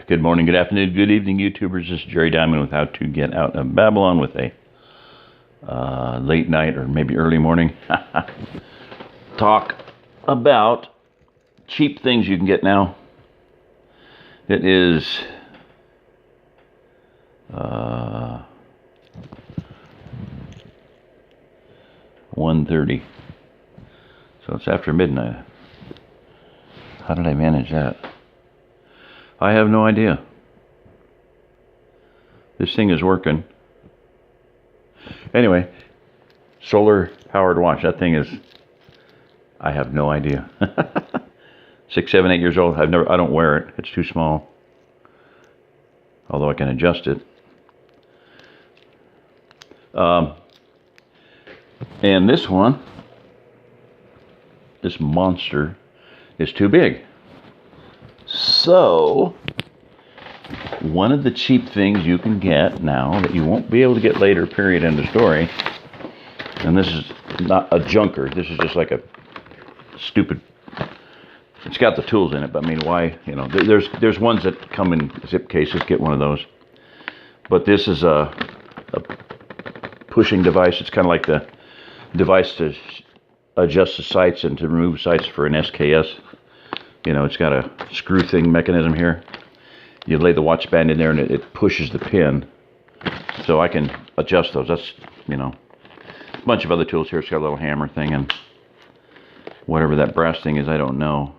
Good morning, good afternoon, good evening, YouTubers. This is Jerry Diamond with How to Get Out of Babylon with a late night or maybe early morning talk about cheap things you can get now. It is 1:30, so it's after midnight. How did I manage that? I have no idea. This thing is working. Anyway, solar powered watch. That thing is, I have no idea. 6, 7, 8 years old. I don't wear it. It's too small. Although I can adjust it. And this one, this monster, is too big. So, one of the cheap things you can get now that you won't be able to get later, period, end of story, and this is not a junker, this is just like a stupid, it's got the tools in it, but I mean, why, you know, there's ones that come in zip cases, get one of those, but this is a pushing device. It's kind of like the device to adjust the sights and to remove sights for an SKS. You know, it's got a screw thing mechanism here. You lay the watch band in there and it pushes the pin. So I can adjust those. That's, you know, a bunch of other tools here. It's got a little hammer thing and whatever that brass thing is, I don't know.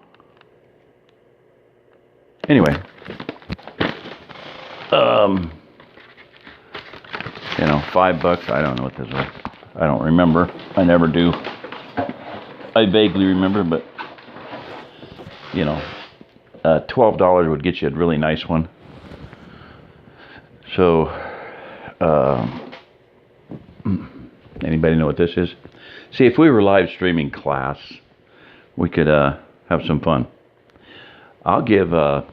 Anyway. You know, $5. I don't know what this is. I don't remember. I never do. I vaguely remember, but you know, $12 would get you a really nice one. So, anybody know what this is? See, if we were live streaming class, we could have some fun. I'll give a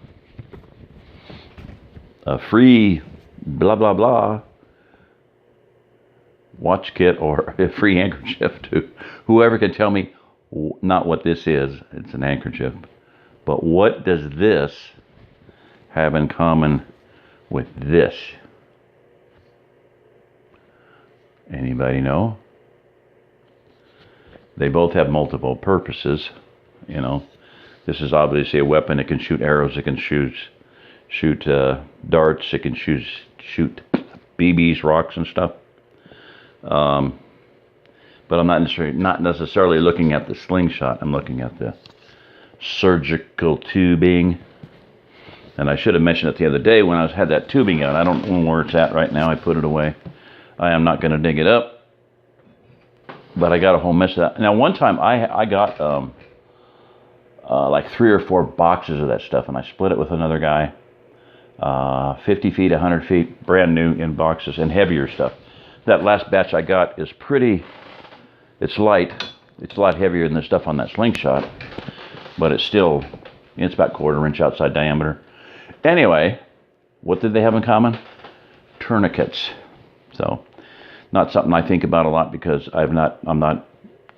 free blah blah blah watch kit or a free handkerchief to whoever can tell me not what this is. It's an handkerchief. But what does this have in common with this? Anybody know? They both have multiple purposes. You know, this is obviously a weapon. It can shoot arrows. It can shoot darts. It can shoot BBs, rocks, and stuff. But I'm not necessarily looking at the slingshot. I'm looking at the surgical tubing. And I should have mentioned it the other day when I had that tubing out. I don't know where it's at right now. I put it away. I am not going to dig it up. But I got a whole mess of that. Now, one time I got like 3 or 4 boxes of that stuff, and I split it with another guy. 50 feet, 100 feet, brand new in boxes, and heavier stuff. That last batch I got is pretty, it's light. It's a lot heavier than the stuff on that slingshot, but it's still, it's about 1/4 inch outside diameter. Anyway, what did they have in common? Tourniquets. So, not something I think about a lot because I'm not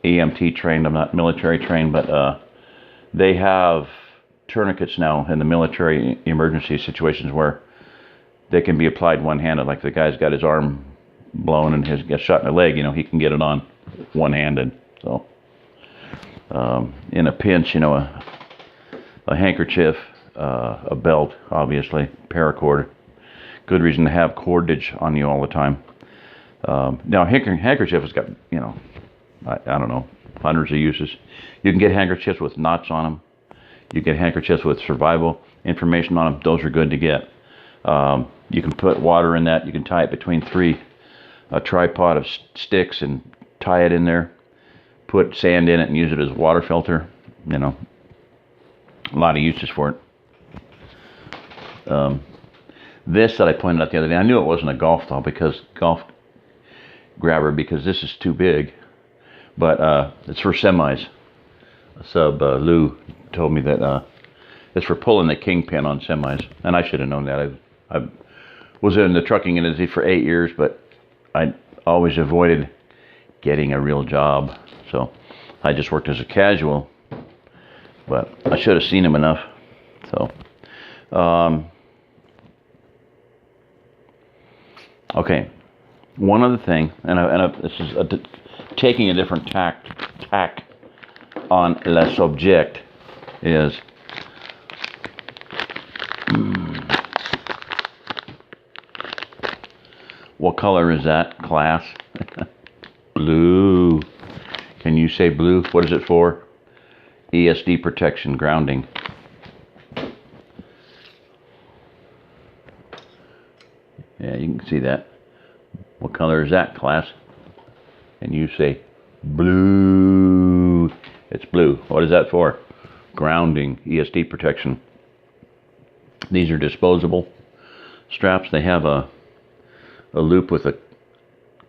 EMT trained, I'm not military trained, but they have tourniquets now in the military emergency situations where they can be applied one-handed. Like the guy's got his arm blown and gets shot in the leg, you know, he can get it on one-handed. So, in a pinch, you know, a handkerchief, a belt, obviously, paracord. Good reason to have cordage on you all the time. Now, handkerchief has got, you know, I don't know, hundreds of uses. You can get handkerchiefs with knots on them. You get handkerchiefs with survival information on them. Those are good to get. You can put water in that. You can tie it between a tripod of sticks and tie it in there. Put sand in it and use it as a water filter. You know, a lot of uses for it. This that I pointed out the other day, I knew it wasn't a golf grabber because this is too big, but it's for semis. Lou told me that it's for pulling the kingpin on semis, and I should have known that. I was in the trucking industry for 8 years, but I always avoided getting a real job, so I just worked as a casual. But I should have seen him enough. So, okay. One other thing, this is taking a different tack on le subject, is what color is that, class? Blue. Can you say blue? What is it for? ESD protection, grounding. Yeah, you can see that. What color is that, class? And you say blue. It's blue. What is that for? Grounding, ESD protection. These are disposable straps. They have a loop with a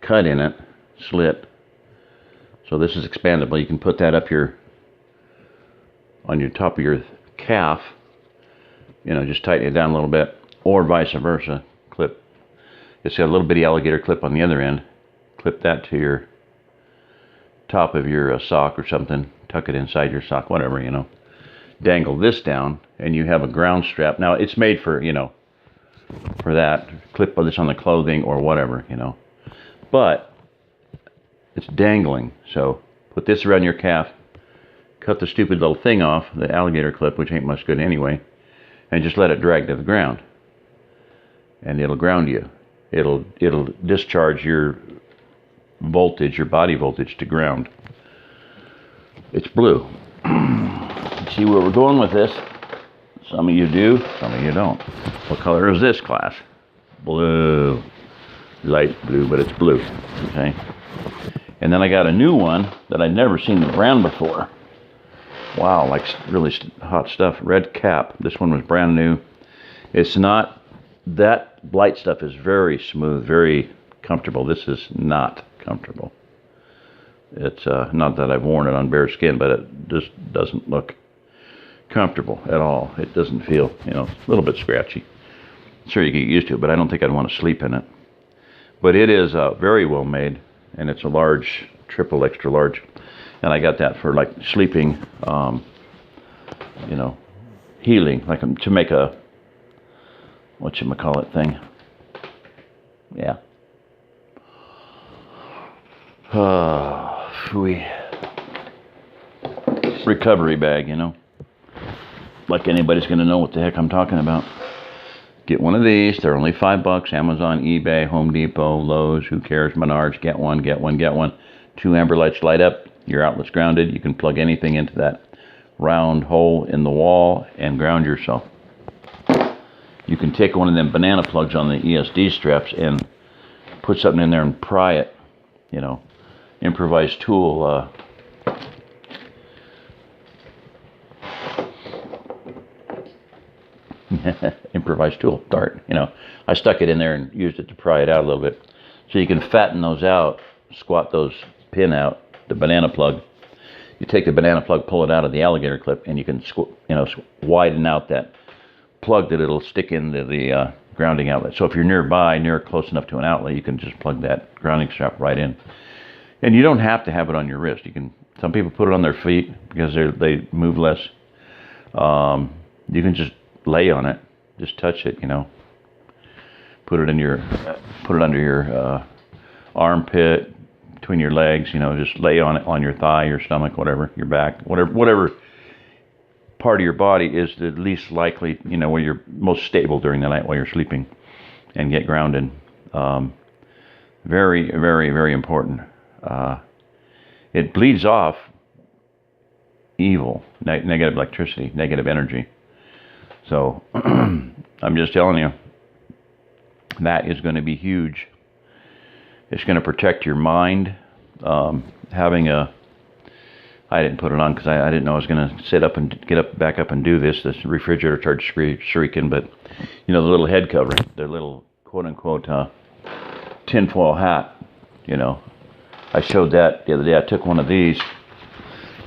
cut in it, slit. So this is expandable. You can put that up on your top of your calf. You know, just tighten it down a little bit, or vice versa. Clip. It's got a little bitty alligator clip on the other end. Clip that to your top of your sock or something. Tuck it inside your sock, whatever, you know. Dangle this down, and you have a ground strap. Now, it's made for, you know, for that. Clip this on the clothing or whatever, you know. But it's dangling. So put this around your calf. Cut the stupid little thing off, the alligator clip, which ain't much good anyway, and just let it drag to the ground. And it'll ground you. It'll discharge your voltage, your body voltage, to ground. It's blue. See where we're going with this? Some of you do, some of you don't. What color is this, class? Blue. Light blue, but it's blue. Okay. And then I got a new one that I'd never seen the brand before. Wow, like really hot stuff. Red cap. This one was brand new. It's not. That light stuff is very smooth, very comfortable. This is not comfortable. It's not that I've worn it on bare skin, but it just doesn't look comfortable at all. It doesn't feel, you know, a little bit scratchy. Sure, you get used to it, but I don't think I'd want to sleep in it. But it is very well made, and it's a large, triple extra large. And I got that for like sleeping, you know, healing, like to make a, whatchamacallit thing. Yeah. Recovery bag, you know. Like anybody's going to know what the heck I'm talking about. Get one of these. They're only $5. Amazon, eBay, Home Depot, Lowe's, who cares, Menards. Get one, get one, get one. 2 amber lights light up. Your outlet's grounded. You can plug anything into that round hole in the wall and ground yourself. You can take one of them banana plugs on the ESD straps and put something in there and pry it. You know, improvised tool. Improvised tool, dart. You know, I stuck it in there and used it to pry it out a little bit. So you can fatten those out, squat those pin out, the banana plug. You take the banana plug, pull it out of the alligator clip, and you can, you know, widen out that plug that it'll stick into the grounding outlet. So if you're nearby, close enough to an outlet, you can just plug that grounding strap right in. And you don't have to have it on your wrist. You can. Some people put it on their feet because they move less. You can just lay on it, just touch it. You know, put it under your armpit, between your legs. You know, just lay on it on your thigh, your stomach, whatever, your back, whatever part of your body is the least likely, you know, where you're most stable during the night while you're sleeping, and get grounded. Very, very, very important. It bleeds off evil, negative electricity, negative energy. So I'm just telling you, that is going to be huge. It's going to protect your mind. I didn't put it on because I didn't know I was going to sit up and back up and do this. This refrigerator started shrieking, but you know, the little head covering, the little quote unquote tinfoil hat. You know, I showed that the other day. I took one of these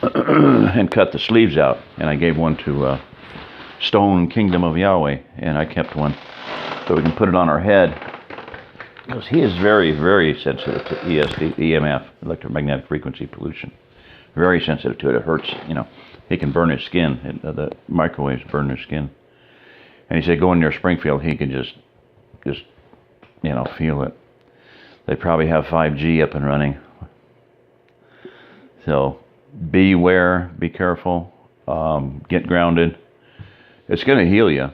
and cut the sleeves out, and I gave one to Stone Kingdom of Yahweh, and I kept one so we can put it on our head, because he is very, very sensitive to EMF, electromagnetic frequency pollution. Very sensitive to it. It hurts, you know. He can burn his skin. The microwaves burn his skin. And he said, going near Springfield, he could just, feel it. They probably have 5G up and running. So beware, be careful, get grounded. It's going to heal you,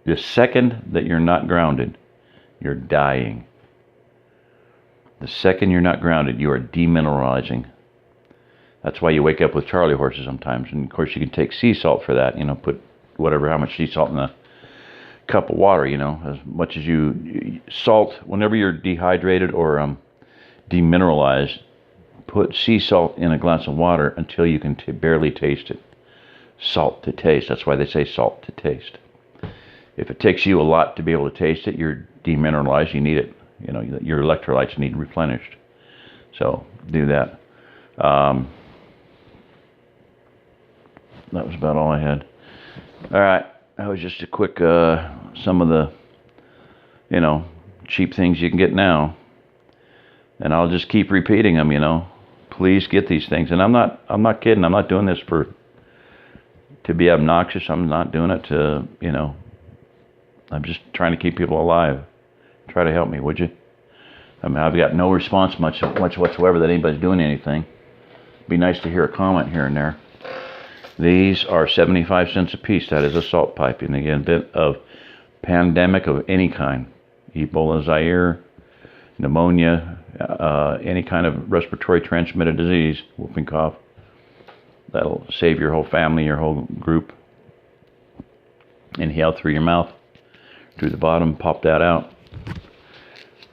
The second that you're not grounded, you're dying. The second you're not grounded, you are demineralizing. That's why you wake up with Charlie horses sometimes. And of course you can take sea salt for that, put how much sea salt in a cup of water, as much as salt, whenever you're dehydrated or demineralized, put sea salt in a glass of water until you can barely taste it. Salt to taste. That's why they say salt to taste. If it takes you a lot to be able to taste it, you're demineralized. You need it. Your electrolytes need replenished. So do that. That was about all I had. All right. That was just a quick, some of the, cheap things you can get now. And I'll just keep repeating them, Please get these things. And I'm not kidding. I'm not doing this to be obnoxious. I'm not doing it to, I'm just trying to keep people alive. Try to help me, would you? I've got no response much whatsoever that anybody's doing anything. Be nice to hear a comment here and there. These are 75 cents a piece. That is a salt pipe. And again, a bit of pandemic of any kind. Ebola, Zaire, pneumonia, any kind of respiratory transmitted disease, whooping cough. That'll save your whole family, your whole group. Inhale through your mouth, through the bottom, pop that out.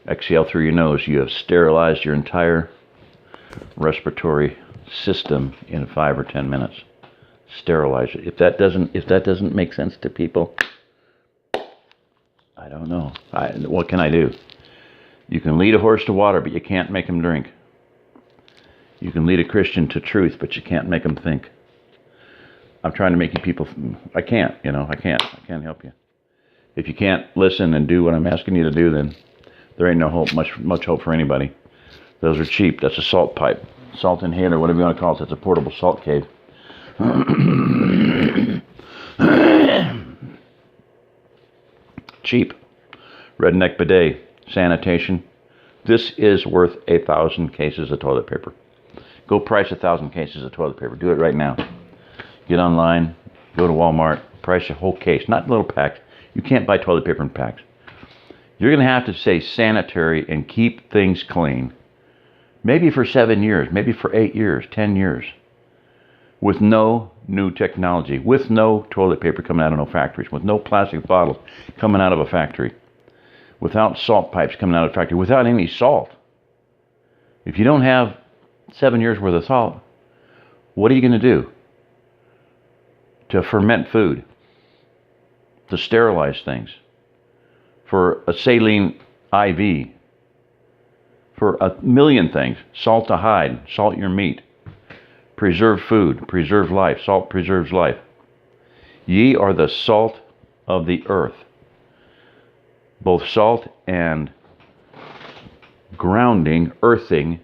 Exhale through your nose. You have sterilized your entire respiratory system in 5 or 10 minutes. Sterilize it. If that doesn't make sense to people, I don't know. What can I do? You can lead a horse to water, but you can't make him drink. You can lead a Christian to truth, but you can't make him think. I'm trying to make you people. I can't. I can't help you. If you can't listen and do what I'm asking you to do, then there ain't no hope, much hope for anybody. Those are cheap. That's a salt pipe, salt inhaler, whatever you want to call it. That's a portable salt cave. Cheap. Redneck bidet, sanitation. This is worth 1,000 cases of toilet paper. Go price 1,000 cases of toilet paper. Do it right now. Get online, go to Walmart, price a whole case, not little packs. You can't buy toilet paper in packs. You're going to have to say sanitary and keep things clean. Maybe for 7 years, maybe for 8 years, 10 years. With no new technology, with no toilet paper coming out of no factories, with no plastic bottles coming out of a factory, without salt pipes coming out of a factory, without any salt. If you don't have 7 years worth of salt, what are you going to do? To ferment food, to sterilize things, for a saline IV, for a million things. Salt to hide, salt your meat, preserve food, preserve life. Salt preserves life. Ye are the salt of the earth. Both salt and grounding, earthing,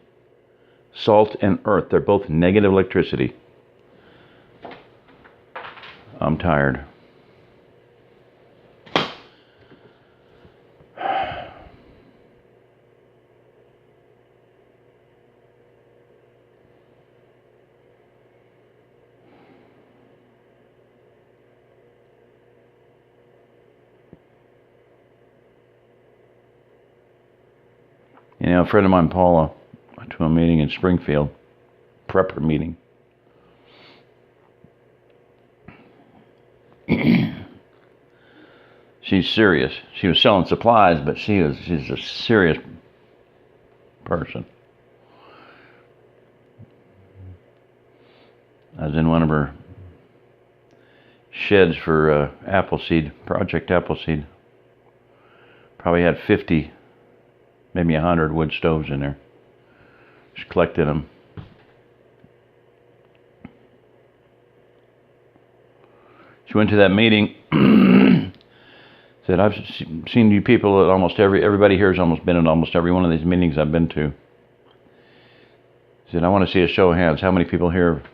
salt and earth, they're both negative electricity. I'm tired. A friend of mine, Paula, went to a meeting in Springfield, prepper meeting. She's serious. She was selling supplies, but she's a serious person. I was in one of her sheds for Project Appleseed. Probably had 50, maybe 100 wood stoves in there. She collected them. She went to that meeting. Said, I've seen you people at almost everybody here has almost been at almost every one of these meetings I've been to. Said, I want to see a show of hands. How many people here have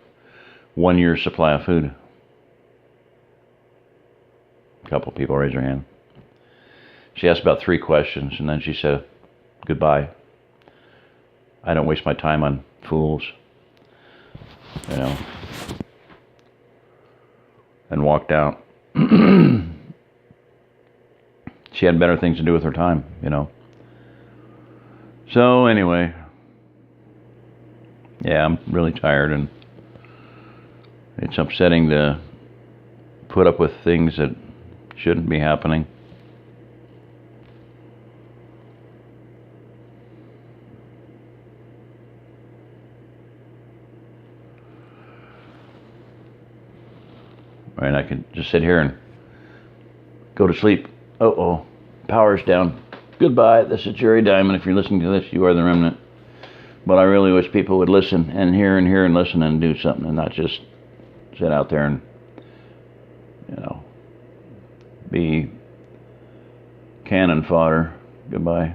1 year's supply of food? A couple people raised their hand. She asked about 3 questions, and then she said, "Goodbye. I don't waste my time on fools." You know. And walked out. She had better things to do with her time, you know. So anyway, yeah, I'm really tired, and it's upsetting to put up with things that shouldn't be happening. Right, I could just sit here and go to sleep. Uh-oh, power's down. Goodbye, this is Jerry Diamond. If you're listening to this, you are the remnant. But I really wish people would listen and hear and listen and do something, and not just sit out there and, you know, be cannon fodder. Goodbye.